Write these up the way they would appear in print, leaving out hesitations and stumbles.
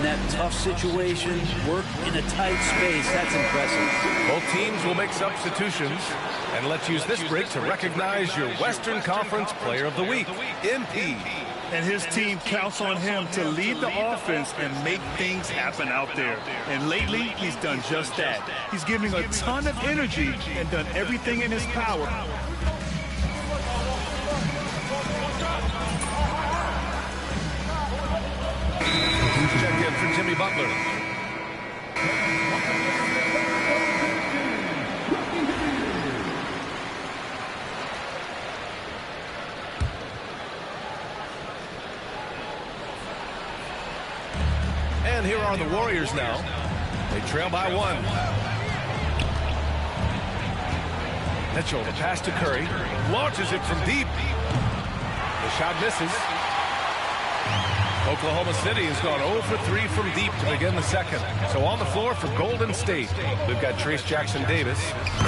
that tough situation, work in a tight space. That's impressive. Both teams will make substitutions. And let's use this break to recognize your Western Conference Player of the Week, MP. And his team counts on him to lead the offense and make things happen out there. And lately, he's done just that. He's giving a ton of energy and done everything in his power. Check in for Jimmy Butler. And here are the Warriors now. They trail by 1. Mitchell, the pass to Curry. Launches it from deep. The shot misses. Oklahoma City has gone 0 for 3 from deep to begin the second. So on the floor for Golden State, we've got Trace Jackson-Davis.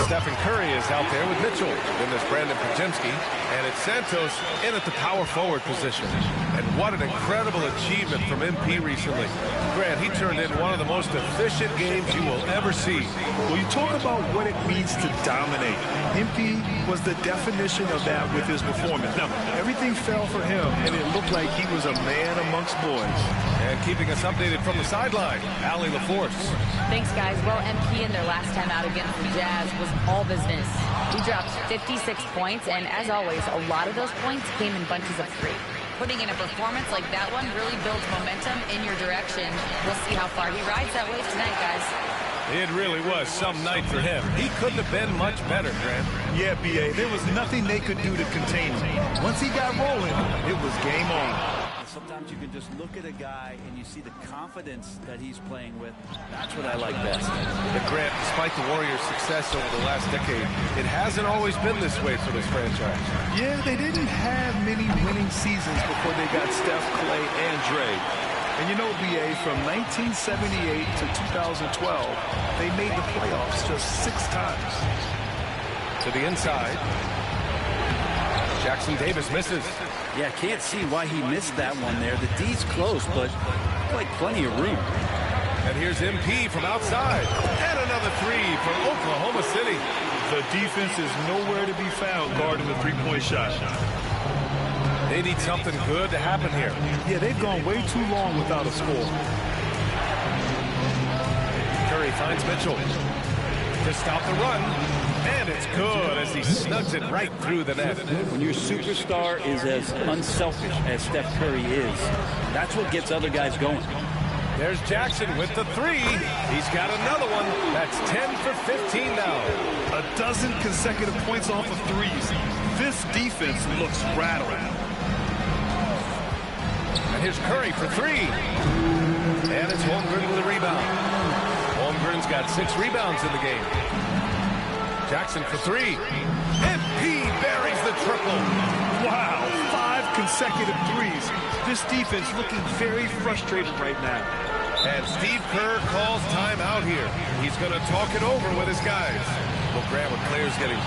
Stephen Curry is out there with Mitchell. Then there's Brandon Pajemski. And it's Santos in at the power forward position. And what an incredible achievement from MP recently. Grant, he turned in one of the most efficient games you will ever see. Well, you talk about what it means to dominate. MP was the definition of that with his performance. Now, everything fell for him, and it looked like he was a man amongst boys. And keeping us updated from the sideline, Allie LaForce. Thanks, guys. Well, MP in their last time out against the Jazz was all business. He dropped 56 points, and as always, a lot of those points came in bunches of 3. Putting in a performance like that one really builds momentum in your direction. We'll see how far he rides that wave tonight, guys. It really was some night for him. He couldn't have been much better, Grant. Yeah, B.A., there was nothing they could do to contain him. Once he got rolling, it was game on. Sometimes you can just look at a guy and you see the confidence that he's playing with. That's what I like best. But Grant, despite the Warriors' success over the last decade, it hasn't always been this way for this franchise. Yeah, they didn't have many winning seasons before they got Steph, Clay, and Dre. And you know, B.A., from 1978 to 2012, they made the playoffs just 6 times. To the inside. Jackson-Davis misses. Yeah, can't see why he missed that one there. The D's close, but like plenty of room. And here's MP from outside. And another 3 for Oklahoma City. The defense is nowhere to be found guarding the three-point shot. They need something good to happen here. Yeah, they've gone way too long without a score. Curry finds Mitchell to stop the run. And it's good as he snugs it right through the net. When your superstar is as unselfish as Steph Curry is, that's what gets other guys going. There's Jackson with the 3. He's got another one. That's 10 for 15 now. A dozen consecutive points off of 3s. This defense looks rattled. And here's Curry for 3. And it's Holmgren with a rebound. Holmgren's got 6 rebounds in the game. Jackson for 3. MP buries the triple. Wow, 5 consecutive 3s. This defense looking very frustrated right now. And Steve Kerr calls timeout here. He's going to talk it over with his guys. Well, Grant, with players getting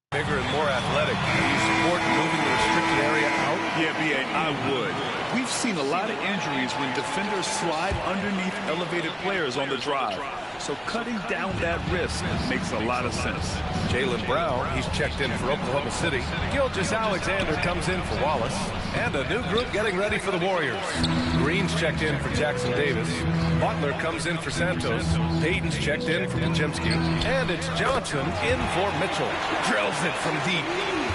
bigger and more athletic, do you support moving the restricted area out? Yeah, B.A., I would. We've seen a lot of injuries when defenders slide underneath elevated players on the drive. So cutting down that risk makes a lot of sense. Jaylen Brown, he's checked in for Oklahoma City. Gilgeous-Alexander comes in for Wallace. And a new group getting ready for the Warriors. Green's checked in for Jackson-Davis. Butler comes in for Santos. Payton's checked in for Pajemski. And it's Johnson in for Mitchell. Drills it from deep.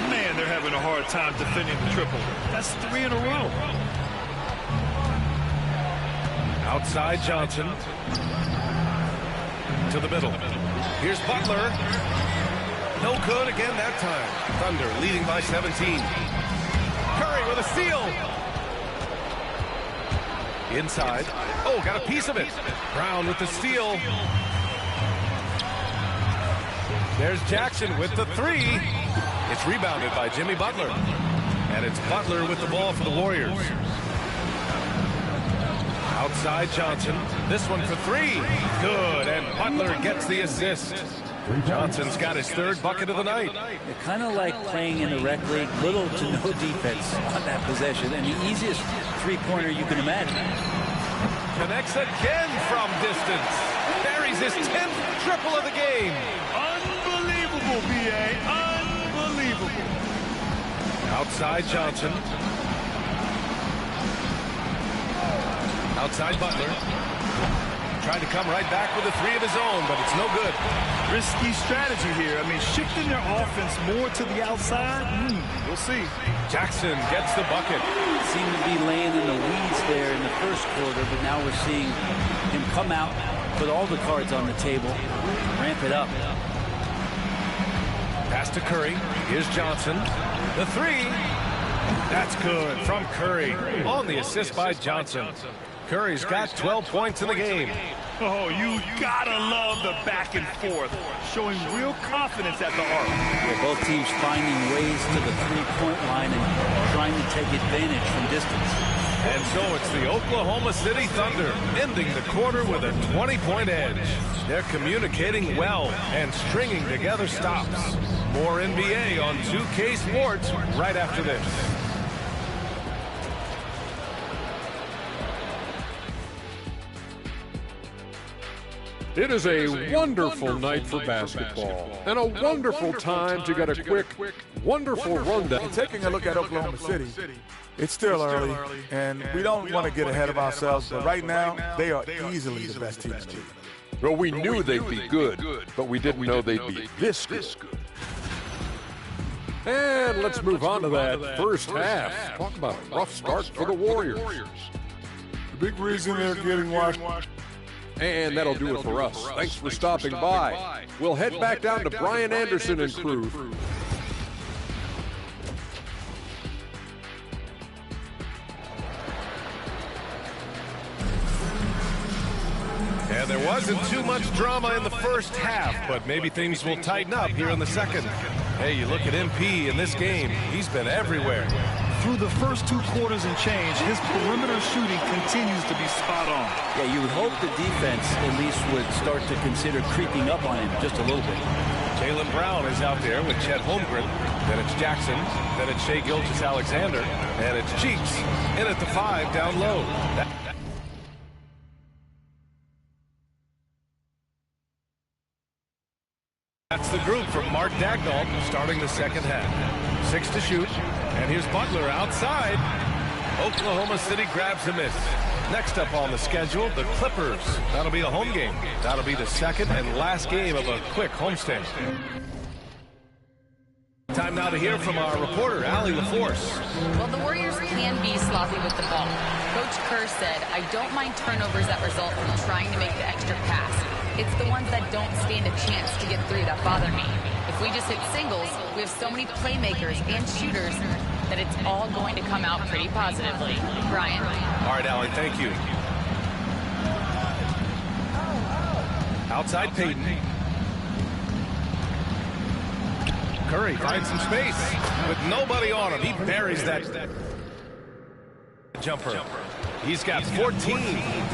Man, they're having a hard time defending the triple. That's 3 in a row. Outside Johnson. To the middle. Here's Butler. No good again that time. Thunder leading by 17. Curry with a steal. Inside. Oh, got a piece of it. Brown with the steal. There's Jackson with the 3. It's rebounded by Jimmy Butler. And it's Butler with the ball for the Warriors. Outside Johnson. This one for 3. Good, and Butler gets the assist. Johnson's got his third bucket of the night. They're kind of like playing in the rec league, little to no defense on that possession, and the easiest three-pointer you can imagine. Connects again from distance. Buries his 10th triple of the game. Unbelievable, B.A. Unbelievable. Outside Johnson. Outside Butler. Tried to come right back with a three of his own, but it's no good. Risky strategy here. I mean, shifting their offense more to the outside. We'll see. Jackson gets the bucket. Seemed to be laying in the weeds there in the first quarter, but now we're seeing him come out, put all the cards on the table, ramp it up. Pass to Curry. Here's Johnson. The three. That's good from Curry. On the assist by Johnson. Curry's got 12 points in the game. Oh, you gotta love the back and forth, showing real confidence at the arc. Yeah, both teams finding ways to the three-point line and trying to take advantage from distance. And so it's the Oklahoma City Thunder ending the quarter with a 20-point edge. They're communicating well and stringing together stops. More NBA on 2K Sports right after this. It is a wonderful night for basketball and a wonderful time to get a quick, wonderful rundown. And taking a look at Oklahoma City, it's still early, and we don't want to get ahead of ourselves, but right now, they are easily the best team in the league. Well, we knew they'd be good, but we didn't know they'd be this good. And let's move on to that first half. Talk about a rough start for the Warriors. The big reason they're getting washed. And that'll do it for us. Thanks for stopping by. We'll head back down to Brian Anderson and crew. And there wasn't too much drama in the first half, but maybe things will tighten up here in the second. Hey, you look at MP in this game, he's been everywhere. Through the first 2 quarters and change, his perimeter shooting continues to be spot on. Yeah, you would hope the defense at least would start to consider creeping up on him just a little bit. Jaylen Brown is out there with Chet Holmgren. Then it's Jackson. Then it's Shai Gilgeous-Alexander. And it's Cheeks in at the 5 down low. That's the group from Mark Dagnall starting the second half. 6 to shoot. And here's Butler outside. Oklahoma City grabs a miss. Next up on the schedule, the Clippers. That'll be a home game. That'll be the second and last game of a quick homestand. Time now to hear from our reporter, Allie LaForce. Well, the Warriors can be sloppy with the ball. Coach Kerr said, I don't mind turnovers that result from trying to make the extra pass. It's the ones that don't stand a chance to get through that bother me. If we just hit singles, we have so many playmakers and shooters that it's all going to come out pretty positively. Brian? All right, Allie, thank you. Outside Payton. Curry finds some space with nobody on him. He buries that jumper. He's got 14.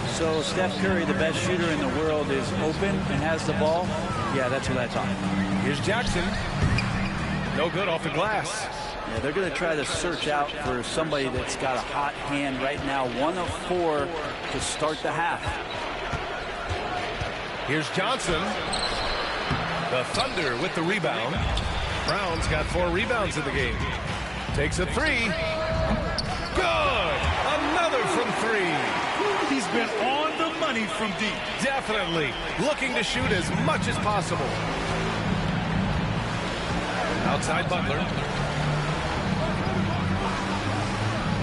So Steph Curry, the best shooter in the world, is open and has the ball? Yeah, that's what I thought. Here's Jackson. No good off the glass. Yeah, they're going to try to search out for somebody that's got a hot hand right now. 1 of 4 to start the half. Here's Johnson. The Thunder with the rebound. Brown's got 4 rebounds in the game. Takes a 3. Good! Another from 3. He's been on the money from deep. Definitely looking to shoot as much as possible. Outside Butler.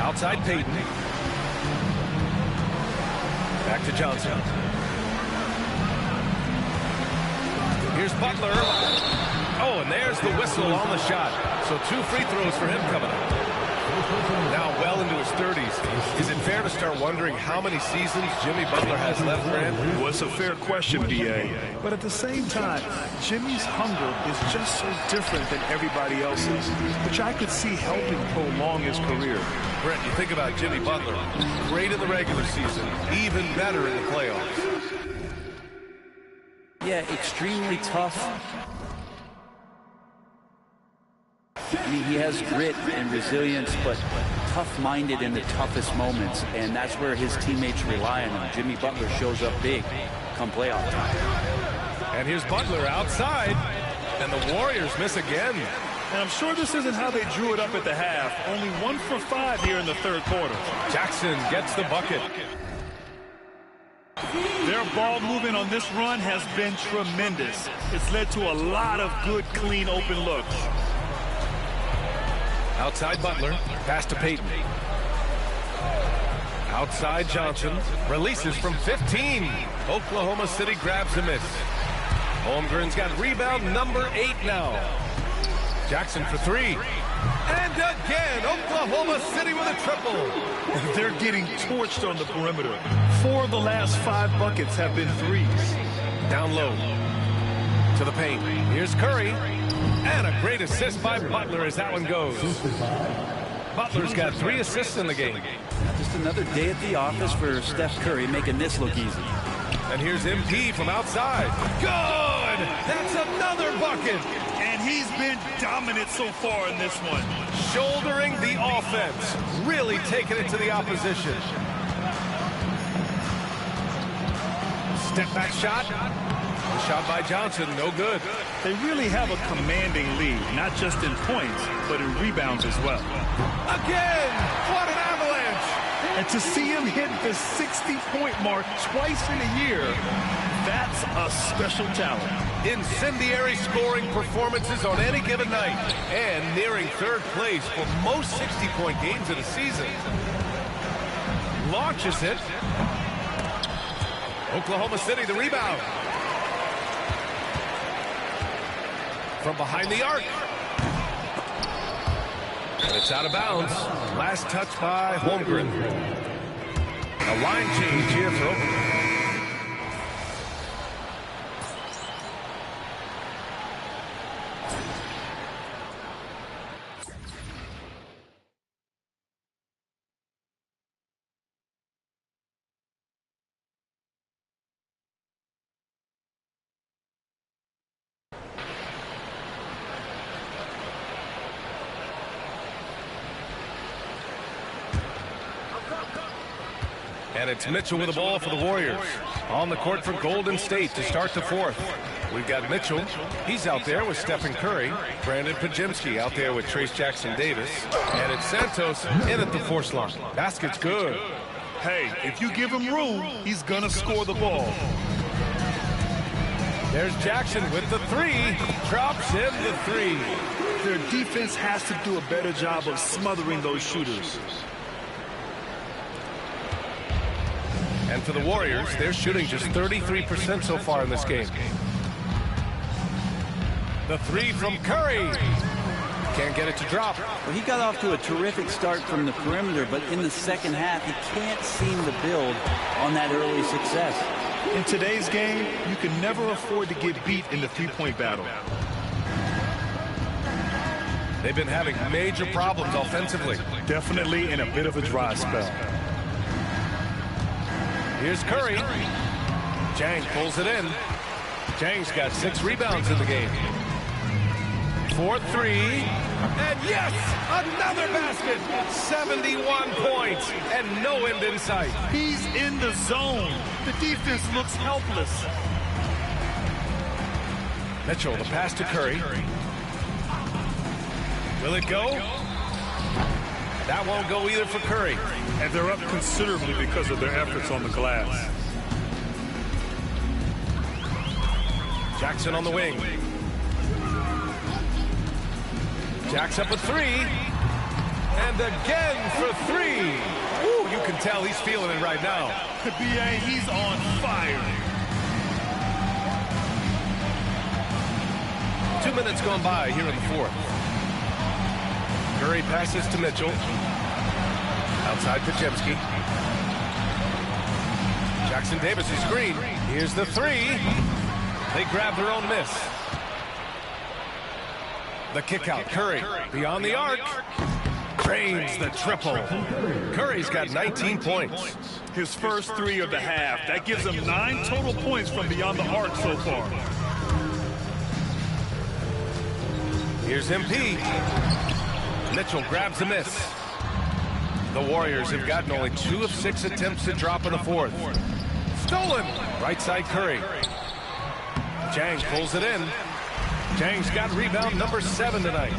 Outside Payton. Back to Johnson. Here's Butler. Oh, and there's the whistle on the shot. So 2 free throws for him coming up. Now well into his 30s. Is it fair to start wondering how many seasons Jimmy Butler has left, Brand? Well, it's a fair question, B.A. But at the same time, Jimmy's hunger is just so different than everybody else's, which I could see helping prolong his career. Brent, you think about Jimmy Butler. Great in the regular season. Even better in the playoffs. Yeah, extremely tough. I mean, he has grit and resilience, but tough-minded in the toughest moments, and that's where his teammates rely on him. Jimmy Butler shows up big come playoff time. And here's Butler outside, and the Warriors miss again. And I'm sure this isn't how they drew it up at the half. Only 1 for 5 here in the third quarter. Jackson gets the bucket. Their ball movement on this run has been tremendous. It's led to a lot of good, clean, open looks. Outside Butler, pass to Payton. Outside Johnson, releases from 15. Oklahoma City grabs a miss. Holmgren's got rebound number 8 now. Jackson for 3. And again, Oklahoma City with a triple. They're getting torched on the perimeter. 4 of the last 5 buckets have been threes. Down low to the paint. Here's Curry. And a great assist by Butler as that one goes. Butler's got 3 assists in the game. Just another day at the office for Steph Curry, making this look easy. And here's MP from outside. Good! That's another bucket. And he's been dominant so far in this one. Shouldering the offense. Really taking it to the opposition. Step back shot. The shot by Johnson, no good. They really have a commanding lead, not just in points, but in rebounds as well. Again! What an avalanche! And to see him hit the 60-point mark twice in a year, that's a special talent. Incendiary scoring performances on any given night. And nearing 3rd place for most 60-point games of the season. Launches it. Oklahoma City, the rebound. From behind the arc. And it's out of bounds. Last touch by Holmgren. A line change here for Oklahoma. And it's Mitchell with the ball for the Warriors. On the court for Golden State to start the 4th. We've got Mitchell. He's out there with Stephen Curry. Brandon Pajimski out there with Trace Jackson-Davis. And it's Santos in at the force line. Basket's good. Hey, if you give him room, he's going to score the ball. There's Jackson with the 3. Drops in the 3. Their defense has to do a better job of smothering those shooters. And for the Warriors, they're shooting just 33% so far in this game. The 3 from Curry. Can't get it to drop. Well, he got off to a terrific start from the perimeter, but in the second half, he can't seem to build on that early success. In today's game, you can never afford to get beat in the 3-point battle. They've been having major problems offensively. Definitely in a bit of a dry spell. Here's Curry. Jang pulls it in. Jang's got 6 rebounds in the game. 4-3. And yes, another basket. 71 points and no end in sight. He's in the zone. The defense looks helpless. Mitchell, the pass to Curry. Will it go? That won't go either for Curry. And they're up considerably because of their efforts on the glass. Jackson on the wing. Jack's up a 3. And again for 3. Ooh, you can tell he's feeling it right now. B.A., he's on fire. 2 minutes gone by here in the 4th. Curry passes to Mitchell. Outside Pajimski. Jackson-Davis is screen. Here's the 3. They grab their own miss. The kick out. Curry beyond the arc. Drains the triple. Curry's got 19 points. His first 3 of the half. That gives him 9 total points from beyond the arc so far. Here's MP. Mitchell grabs a miss. The Warriors have gotten only 2 of 6 attempts to drop in the fourth. Stolen. Right side Curry. Jang pulls it in. Jang's got rebound number 7 tonight.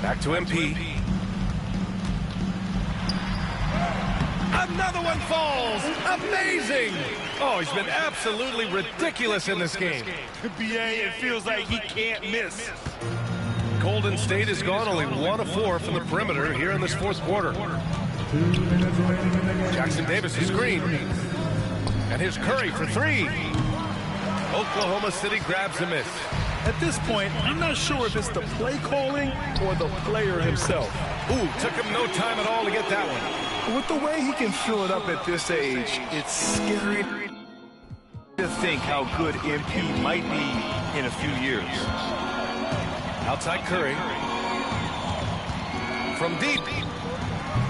Back to MP. Another one falls. Amazing. Oh, he's been absolutely ridiculous in this game. BA, it feels like he can't miss. Golden State has gone only 1 of 4 from the perimeter here in this fourth quarter. Jackson Davis is screen. And here's Curry for 3. Oklahoma City grabs a miss. At this point, I'm not sure if it's the play calling or the player himself. Ooh, took him no time at all to get that one. With the way he can fill it up at this age, it's scary to think how good MP might be in a few years. Outside Curry. From deep.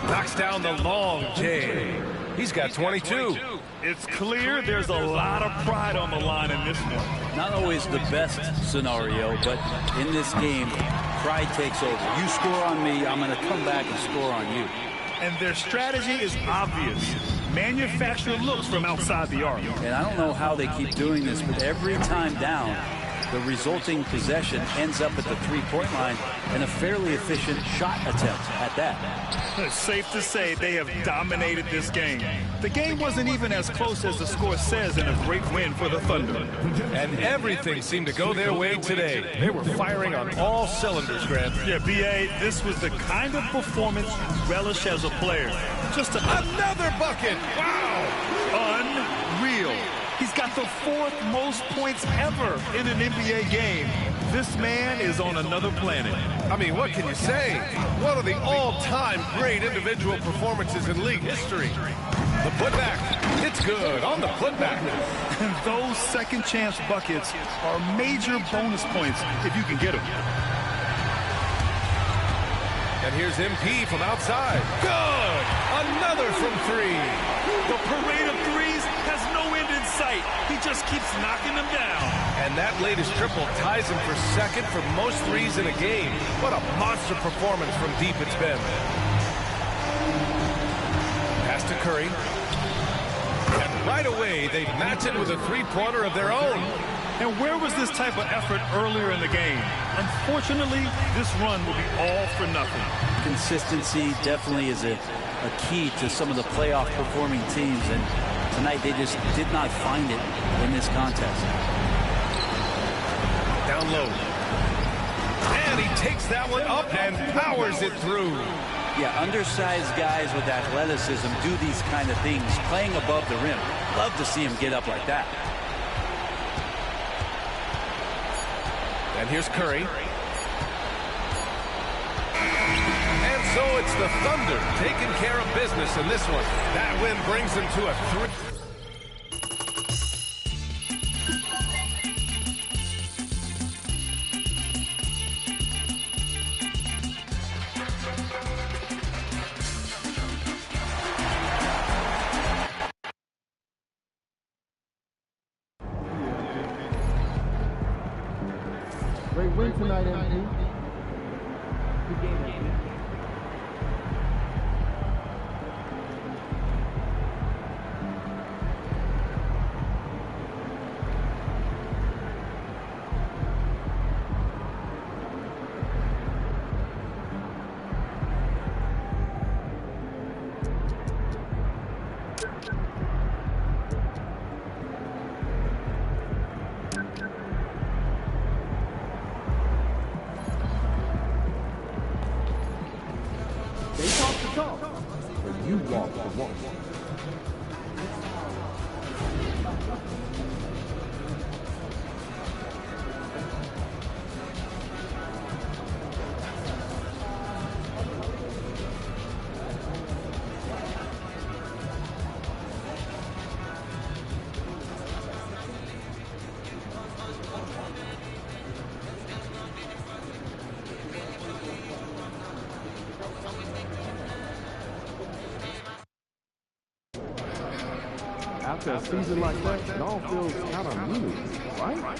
Knocks down the long J. He's got 22. It's clear there's a lot of pride on the line in this one. Not always the best scenario, but in this game, pride takes over. You score on me, I'm going to come back and score on you. And their strategy is obvious. Manufacture looks from outside the arc. And I don't know how they keep doing this, but every time down, the resulting possession ends up at the three-point line and a fairly efficient shot attempt at that. It's safe to say they have dominated this game. The game wasn't even as close as the score says in a great win for the Thunder. And everything seemed to go their way today. They were firing on all cylinders, Grant. Yeah, B.A., this was the kind of performance you relish as a player. Just another bucket! Wow! Unreal. He's got the 4th most points ever in an NBA game. This man is on another planet. I mean, what can you say? One of the all-time great individual performances in league history. The putback. It's good on the putback. And those second chance buckets are major bonus points if you can get them. And here's MP from outside. Good! Another from 3. The parade of threes has no end in sight. He just keeps knocking them down. And that latest triple ties him for second for most threes in a game. What a monster performance from deep it's been. Pass to Curry. And right away, they match it with a three-pointer of their own. And where was this type of effort earlier in the game? Unfortunately, this run will be all for nothing. Consistency definitely is a key to some of the playoff performing teams, and tonight they just did not find it in this contest. Down low. And he takes that one up and powers it through. Yeah, undersized guys with athleticism do these kind of things, playing above the rim. Love to see him get up like that. And here's Curry. And so it's the Thunder taking care of business in this one. That win brings them to a 3. Great win tonight, MP. Good game. You walk the walk. After a season like that, it all feels kind of meaningless, right?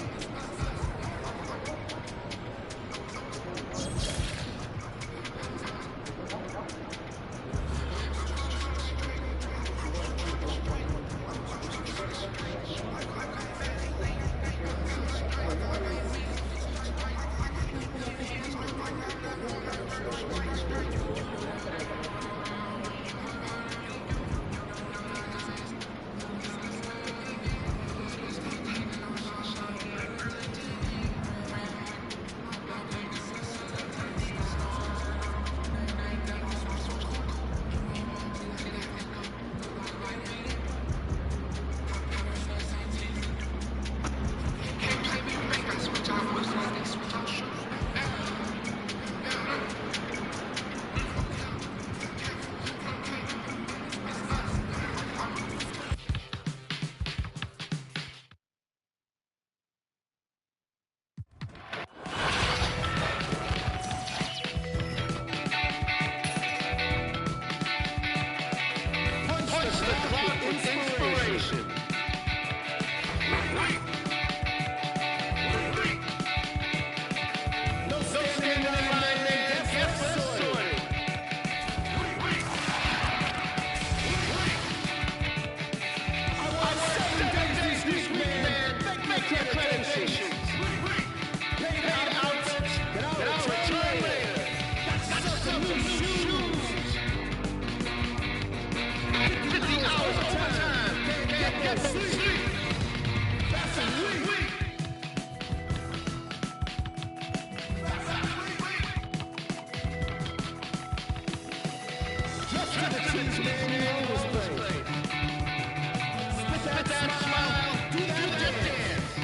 Spit that smile, do that dance.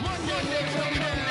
Monday,